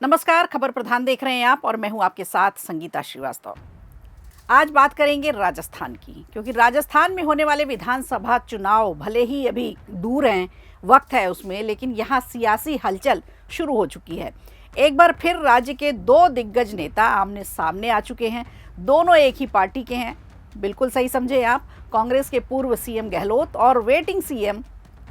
नमस्कार, खबर प्रधान देख रहे हैं आप और मैं हूं आपके साथ संगीता श्रीवास्तव। आज बात करेंगे राजस्थान की, क्योंकि राजस्थान में होने वाले विधानसभा चुनाव भले ही अभी दूर हैं, वक्त है उसमें, लेकिन यहां सियासी हलचल शुरू हो चुकी है। एक बार फिर राज्य के दो दिग्गज नेता आमने सामने आ चुके हैं। दोनों एक ही पार्टी के हैं। बिल्कुल सही समझे आप, कांग्रेस के पूर्व सीएम गहलोत और वेटिंग सीएम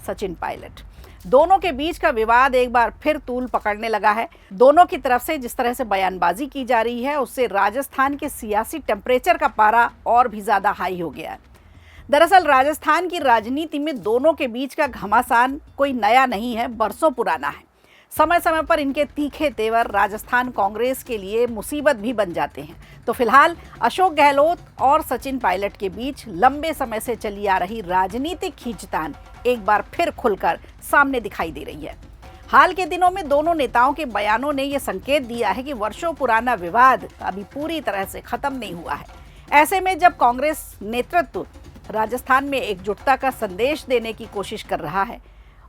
सचिन पायलट। दोनों के बीच का विवाद एक बार फिर तूल पकड़ने लगा है। दोनों की तरफ से जिस तरह से बयानबाजी की जा रही है, उससे राजस्थान के सियासी टेम्परेचर का पारा और भी ज़्यादा हाई हो गया है। दरअसल राजस्थान की राजनीति में दोनों के बीच का घमासान कोई नया नहीं है, बरसों पुराना है। समय समय पर इनके तीखे तेवर राजस्थान कांग्रेस के लिए मुसीबत भी बन जाते हैं। तो फिलहाल अशोक गहलोत और सचिन पायलट के बीच लंबे समय से चली आ रही राजनीतिक खींचतान एक बार फिर खुलकर सामने दिखाई दे रही है। हाल के दिनों में दोनों नेताओं के बयानों ने यह संकेत दिया है कि वर्षों पुराना विवाद अभी पूरी तरह से खत्म नहीं हुआ है। ऐसे में जब कांग्रेस नेतृत्व राजस्थान में एकजुटता का संदेश देने की कोशिश कर रहा है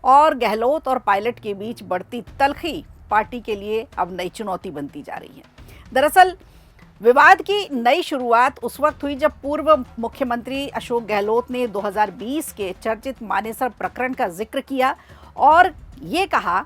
और गहलोत और पायलट के बीच बढ़ती तल्खी पार्टी के लिए अब नई चुनौती बनती जा रही है। दरअसल विवाद की नई शुरुआत उस वक्त हुई जब पूर्व मुख्यमंत्री अशोक गहलोत ने 2020 के चर्चित मानेसर प्रकरण का जिक्र किया और ये कहा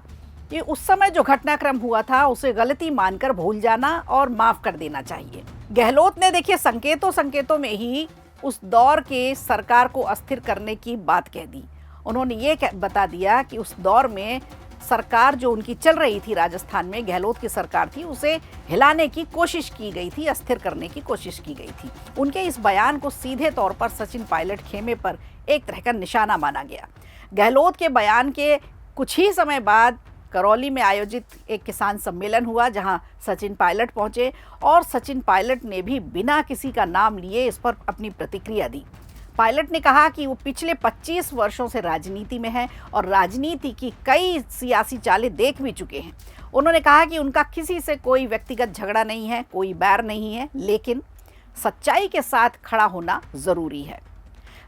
कि उस समय जो घटनाक्रम हुआ था उसे गलती मानकर भूल जाना और माफ कर देना चाहिए। गहलोत ने देखिए संकेतों में ही उस दौर के सरकार को अस्थिर करने की बात कह दी। उन्होंने ये बता दिया कि उस दौर में सरकार जो उनकी चल रही थी राजस्थान में, गहलोत की सरकार थी, उसे हिलाने की कोशिश की गई थी, अस्थिर करने की कोशिश की गई थी। उनके इस बयान को सीधे तौर पर सचिन पायलट खेमे पर एक तरह का निशाना माना गया। गहलोत के बयान के कुछ ही समय बाद करौली में आयोजित एक किसान सम्मेलन हुआ, जहां सचिन पायलट पहुंचे और सचिन पायलट ने भी बिना किसी का नाम लिए इस पर अपनी प्रतिक्रिया दी। पायलट ने कहा कि वो पिछले 25 वर्षों से राजनीति में हैं और राजनीति की कई सियासी चालें देख भी चुके हैं। उन्होंने कहा कि उनका किसी से कोई व्यक्तिगत झगड़ा नहीं है, कोई बैर नहीं है, लेकिन सच्चाई के साथ खड़ा होना ज़रूरी है।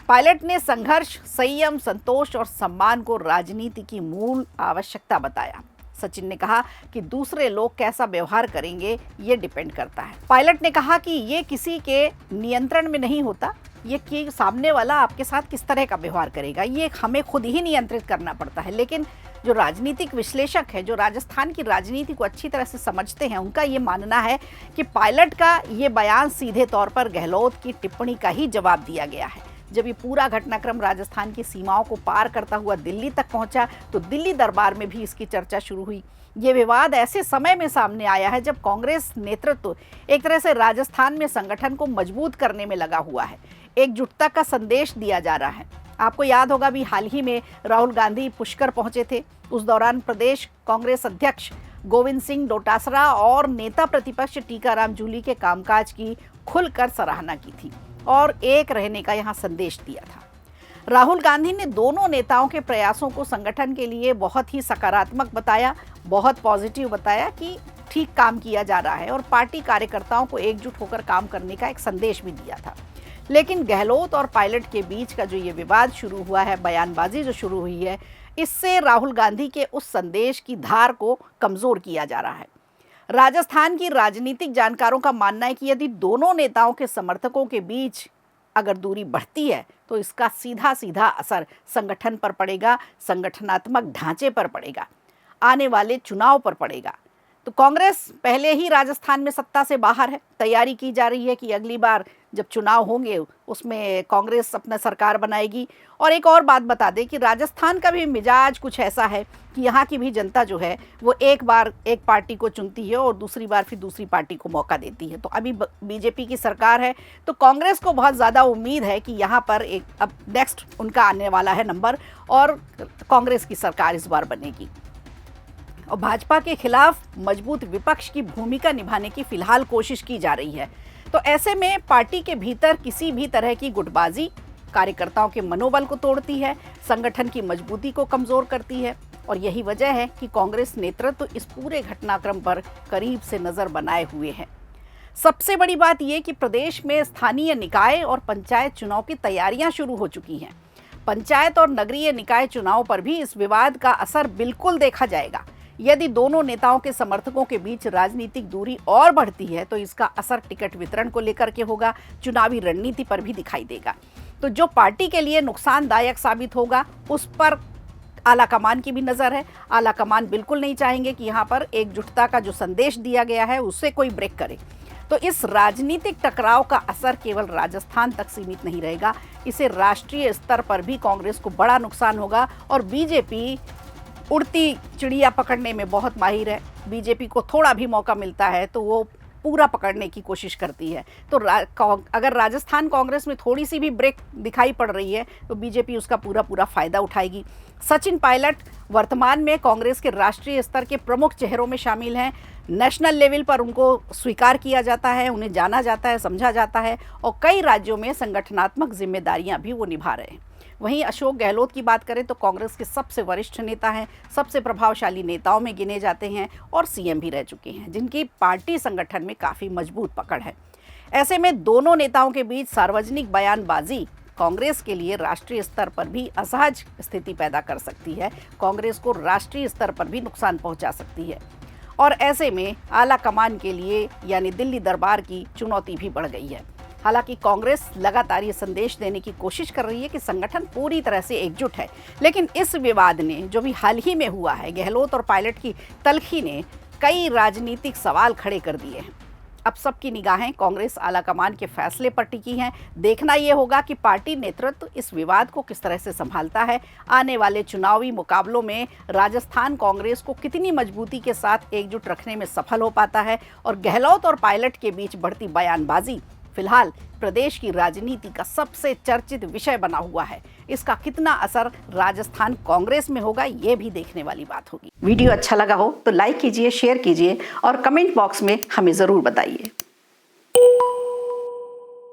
पायलट ने संघर्ष, संयम, संतोष और सम्मान को राजनीति की मूल आवश्यकता बताया। सचिन ने कहा कि दूसरे लोग कैसा व्यवहार करेंगे ये डिपेंड करता है। पायलट ने कहा कि ये किसी के नियंत्रण में नहीं होता, ये कि सामने वाला आपके साथ किस तरह का व्यवहार करेगा, ये हमें खुद ही नियंत्रित करना पड़ता है। लेकिन जो राजनीतिक विश्लेषक है, जो राजस्थान की राजनीति को अच्छी तरह से समझते हैं, उनका ये मानना है कि पायलट का ये बयान सीधे तौर पर गहलोत की टिप्पणी का ही जवाब दिया गया है। जब ये पूरा घटनाक्रम राजस्थान की सीमाओं को पार करता हुआ दिल्ली तक पहुंचा तो दिल्ली दरबार में भी इसकी चर्चा शुरू हुई। ये विवाद ऐसे समय में सामने आया है जब कांग्रेस नेतृत्व एक तरह से राजस्थान में संगठन को मजबूत करने में लगा हुआ है। एकजुटता का संदेश दिया जा रहा है। आपको याद होगा भी हाल ही में राहुल गांधी पुष्कर पहुंचे थे। उस दौरान प्रदेश कांग्रेस अध्यक्ष गोविंद सिंह डोटासरा और नेता प्रतिपक्ष टीकाराम जूली के कामकाज की खुलकर सराहना की थी और एक रहने का यहाँ संदेश दिया था। राहुल गांधी ने दोनों नेताओं के प्रयासों को संगठन के लिए बहुत ही सकारात्मक बताया, बहुत पॉजिटिव बताया कि ठीक काम किया जा रहा है और पार्टी कार्यकर्ताओं को एकजुट होकर काम करने का एक संदेश भी दिया था। लेकिन गहलोत और पायलट के बीच का जो ये विवाद शुरू हुआ है, बयानबाजी जो शुरू हुई है, इससे राहुल गांधी के उस संदेश की धार को कमज़ोर किया जा रहा है। राजस्थान की राजनीतिक जानकारों का मानना है कि यदि दोनों नेताओं के समर्थकों के बीच अगर दूरी बढ़ती है तो इसका सीधा सीधा असर संगठन पर पड़ेगा, संगठनात्मक ढांचे पर पड़ेगा, आने वाले चुनाव पर पड़ेगा। तो कांग्रेस पहले ही राजस्थान में सत्ता से बाहर है। तैयारी की जा रही है कि अगली बार जब चुनाव होंगे उसमें कांग्रेस अपना सरकार बनाएगी। और एक और बात बता दें कि राजस्थान का भी मिजाज कुछ ऐसा है कि यहाँ की भी जनता जो है वो एक बार एक पार्टी को चुनती है और दूसरी बार फिर दूसरी पार्टी को मौका देती है। तो अभी बीजेपी की सरकार है तो कांग्रेस को बहुत ज़्यादा उम्मीद है कि यहाँ पर एक अब नेक्स्ट उनका आने वाला है नंबर और कांग्रेस की सरकार इस बार बनेगी। और भाजपा के खिलाफ मजबूत विपक्ष की भूमिका निभाने की फिलहाल कोशिश की जा रही है। तो ऐसे में पार्टी के भीतर किसी भी तरह की गुटबाजी कार्यकर्ताओं के मनोबल को तोड़ती है, संगठन की मजबूती को कमजोर करती है और यही वजह है कि कांग्रेस नेतृत्व इस पूरे घटनाक्रम पर करीब से नजर बनाए हुए है। सबसे बड़ी बात यह कि प्रदेश में स्थानीय निकाय और पंचायत चुनाव की तैयारियां शुरू हो चुकी हैं। पंचायत और नगरीय निकाय चुनाव पर भी इस विवाद का असर बिल्कुल देखा जाएगा, यदि दोनों नेताओं के समर्थकों के बीच राजनीतिक दूरी और बढ़ती है तो इसका असर टिकट वितरण को लेकर के होगा, चुनावी रणनीति पर भी दिखाई देगा। तो जो पार्टी के लिए नुकसानदायक साबित होगा उस पर आलाकमान की भी नज़र है। आलाकमान बिल्कुल नहीं चाहेंगे कि यहाँ पर एकजुटता का जो संदेश दिया गया है उससे कोई ब्रेक करे। तो इस राजनीतिक टकराव का असर केवल राजस्थान तक सीमित नहीं रहेगा, इसे राष्ट्रीय स्तर पर भी कांग्रेस को बड़ा नुकसान होगा। और बीजेपी उड़ती चिड़िया पकड़ने में बहुत माहिर है। बीजेपी को थोड़ा भी मौका मिलता है तो वो पूरा पकड़ने की कोशिश करती है। तो अगर राजस्थान कांग्रेस में थोड़ी सी भी ब्रेक दिखाई पड़ रही है तो बीजेपी उसका पूरा फ़ायदा उठाएगी। सचिन पायलट वर्तमान में कांग्रेस के राष्ट्रीय स्तर के प्रमुख चेहरों में शामिल हैं। नेशनल लेवल पर उनको स्वीकार किया जाता है, उन्हें जाना जाता है, समझा जाता है और कई राज्यों में संगठनात्मक जिम्मेदारियां भी वो निभा रहे हैं। वहीं अशोक गहलोत की बात करें तो कांग्रेस के सबसे वरिष्ठ नेता हैं, सबसे प्रभावशाली नेताओं में गिने जाते हैं और सीएम भी रह चुके हैं, जिनकी पार्टी संगठन में काफ़ी मजबूत पकड़ है। ऐसे में दोनों नेताओं के बीच सार्वजनिक बयानबाजी कांग्रेस के लिए राष्ट्रीय स्तर पर भी असहज स्थिति पैदा कर सकती है, कांग्रेस को राष्ट्रीय स्तर पर भी नुकसान पहुंचा सकती है। और ऐसे में आला कमान के लिए यानी दिल्ली दरबार की चुनौती भी बढ़ गई है। हालांकि कांग्रेस लगातार ये संदेश देने की कोशिश कर रही है कि संगठन पूरी तरह से एकजुट है, लेकिन इस विवाद ने जो भी हाल ही में हुआ है, गहलोत और पायलट की तल्खी ने कई राजनीतिक सवाल खड़े कर दिए हैं। अब सबकी निगाहें कांग्रेस आलाकमान के फैसले पर टिकी हैं। देखना ये होगा कि पार्टी नेतृत्व इस विवाद को किस तरह से संभालता है। आने वाले चुनावी मुकाबलों में राजस्थान कांग्रेस को कितनी मजबूती के साथ एकजुट रखने में सफल हो पाता है और गहलोत और पायलट के बीच बढ़ती बयानबाजी फिलहाल प्रदेश की राजनीति का सबसे चर्चित विषय बना हुआ है। इसका कितना असर राजस्थान कांग्रेस में होगा ये भी देखने वाली बात होगी। वीडियो अच्छा लगा हो तो लाइक कीजिए, शेयर कीजिए और कमेंट बॉक्स में हमें ज़रूर बताइए।